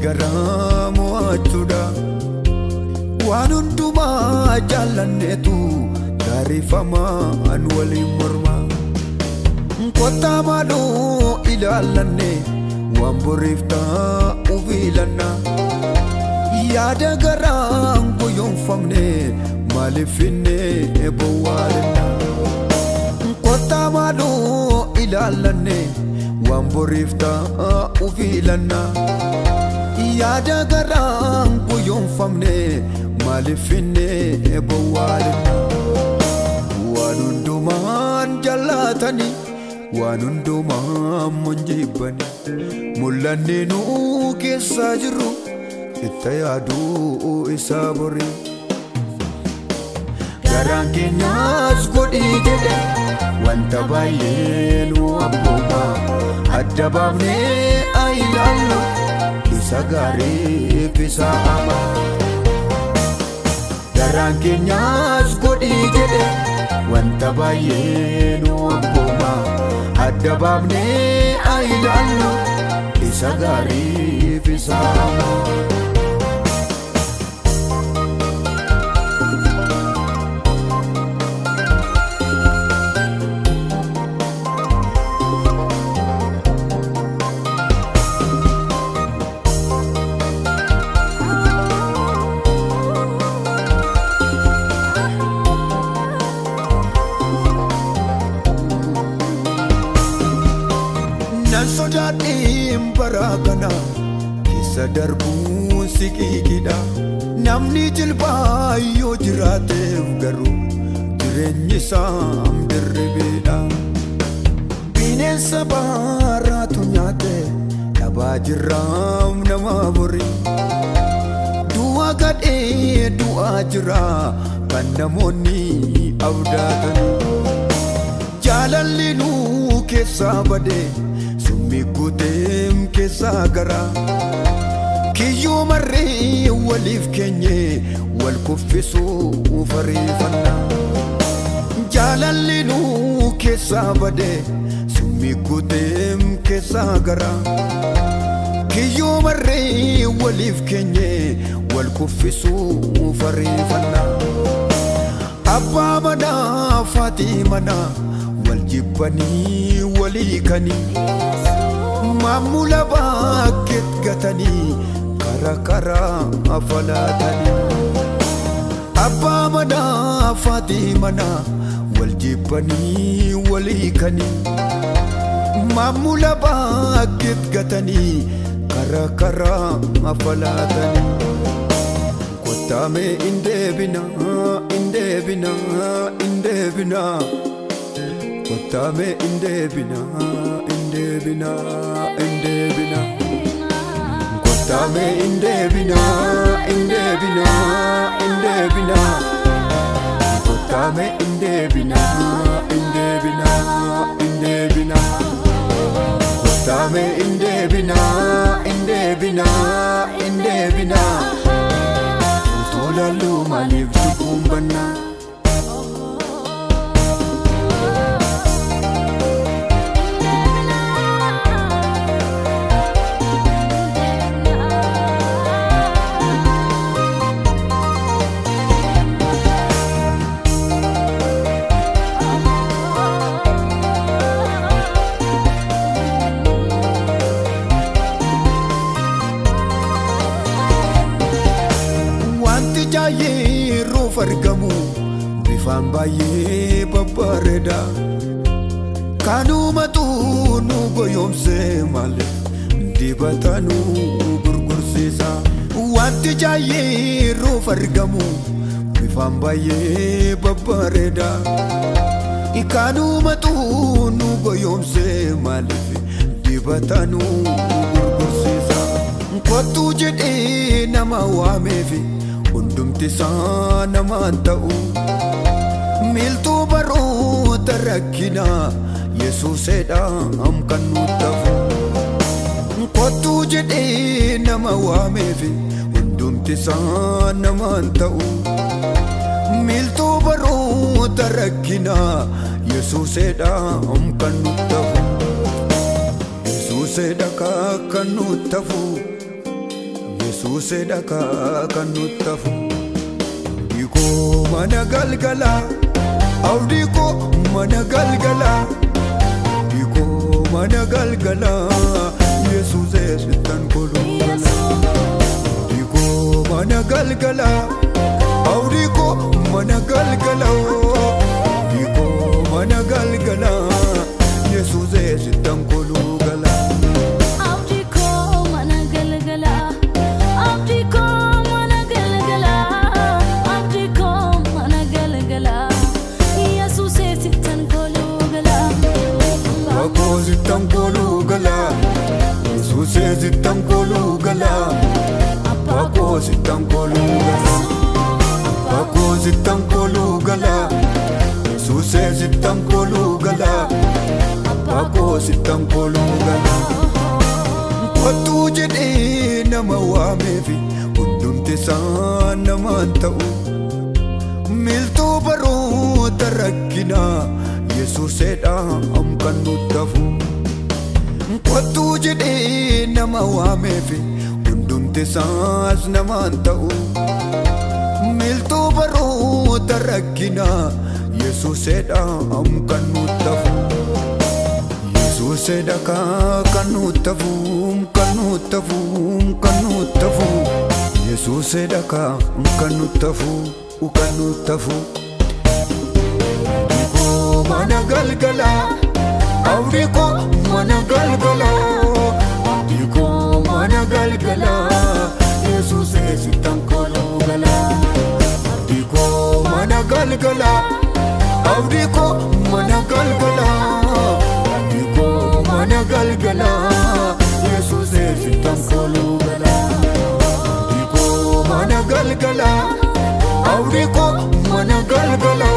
garaa mo'achuudha. Waan hundumaa jaallanneetu taarifamaan waliin morma. Kottaa maaloo ilaallanne waan boriif ta'u filanna. Yaada garaan guyyoomfamne maaliif hinne bowwaalenna. Kottaa maaloo ilaallanne waan boriif ta'u filanna. Yaada garaan guyyoomfamne maaliif hinne bowwaalenna. Waan hundumaan jaallatani waan hundumaan monjibbani. Mul'anni nuu keessa jiru itti yaaduu isaa borii. Garaan keenyas godhii jedhe wanta baay'ee nu abbooma. Adda baafnee haa ilaallu isa gaariif isa hamaa. Garaan keenyas godhii jedhe wanta baay'ee nu abbooma. Adda baafnee haa ilaallu isa gaariif isa hamaa. Sodaadhiin baraakana keessa darbuun siqiiqidha. Namni jilbaa yoo jiraateef garuu jireenyi isaa dirribiidha. Bineensa baaraatu nyaate dhabaa jirraam nama borii. Du'a gadhee du'aa jira kan namoonni abdaatanii. Jaalalli nuu keessaa badee guuteem keessa garaa. Kiyyoo marree waliif keenye wal kuffisuu fariifanna. Jaalalli nuu keessa badee summi guuteem keessa garaa. Kiyyoo marree waliif keenye wal kuffisuu fariifanna. Abbaa manaa Faatii manaa wal jibbanii walii kanii. Maamula bakkeet gatanii karaa afalaatanii. Abbaa manaa Faatii manaa wal jibbanii walii kanii. Maamula bakkeet gatanii karaa afalaatanii. Kottaame indeebina indeebina indeebina. Kottaame indeebina indeebina indeebina. Kottaame indeebina indeebina indeebina. Kottaame indeebina indeebina indeebina. Kottaame indeebina indeebina indeebina. Tolaalu maaliif tukumbanna. Yeroo argamu bifaan baay'ee babbareeda. Kanumatu nu goyoomsee maaliif dibata nu gurgursiisa. Wanti yeroo argamu bifaan baay'ee babbareeda. Kanumatu nu goyoomsee maaliif dibata nu gurgursiisa. Kottuu jedhee nama waameefi hundumti isaa namaan ta'u. Miltuu baroota rakkinaa Yesuuseedhaan kan nuuf ta'u. Kottuu jedhee nama waameefi hundumti isaa namaan ta'u. Miltuu baroota rakkinaa Yesuuseedhaan kan nuuf ta'u. Yesuuseedhaan kan nuuf ta'u. Yesuusee dhagaa kan nutti hafu. Abdii koo mana galgala, abdii koo mana galgala, abdii koo mana galgala, Yesuusee sittan koluu gala. Abdii koo mana galgala, abdii koo mana galgala, abdii koo mana galgala, Yesuusee sittan koluu gala. Sittan koluu gala, Yesuusee sittan koluu gala, abbaa koo sittan koluu gala, abbaa koo sittan koluu gala, Yesuusee sittan koluu gala, abbaa koo sittan koluu gala. Kottuu jedhee nama waameefi hundumti isaa namaan ta'u, miltuu baroota rakkinaa Yesuuseedhaan kan nutti hafu. Kottuu jedhee nama waameefi hundumti isaas namaan ta'u, miltuu baroota rakkinaa Yesuuseedhaan kan nutti hafu. Yesuusee dhagaa kan nutti hafu, kan nutti hafu, kan nutti hafu. Yesuusee dhagaa kan nutti hafu, kan nutti hafu. Mana galgala, abdii koo mana galgala, abdii koo mana galgala, Yesuusee sittan koluu gala. Abdii koo mana galgala, abdii koo mana galgala, abdii koo mana galgala, Yesuusee sittan koluu gala. Abdii koo mana galgala, abdii koo mana galgala.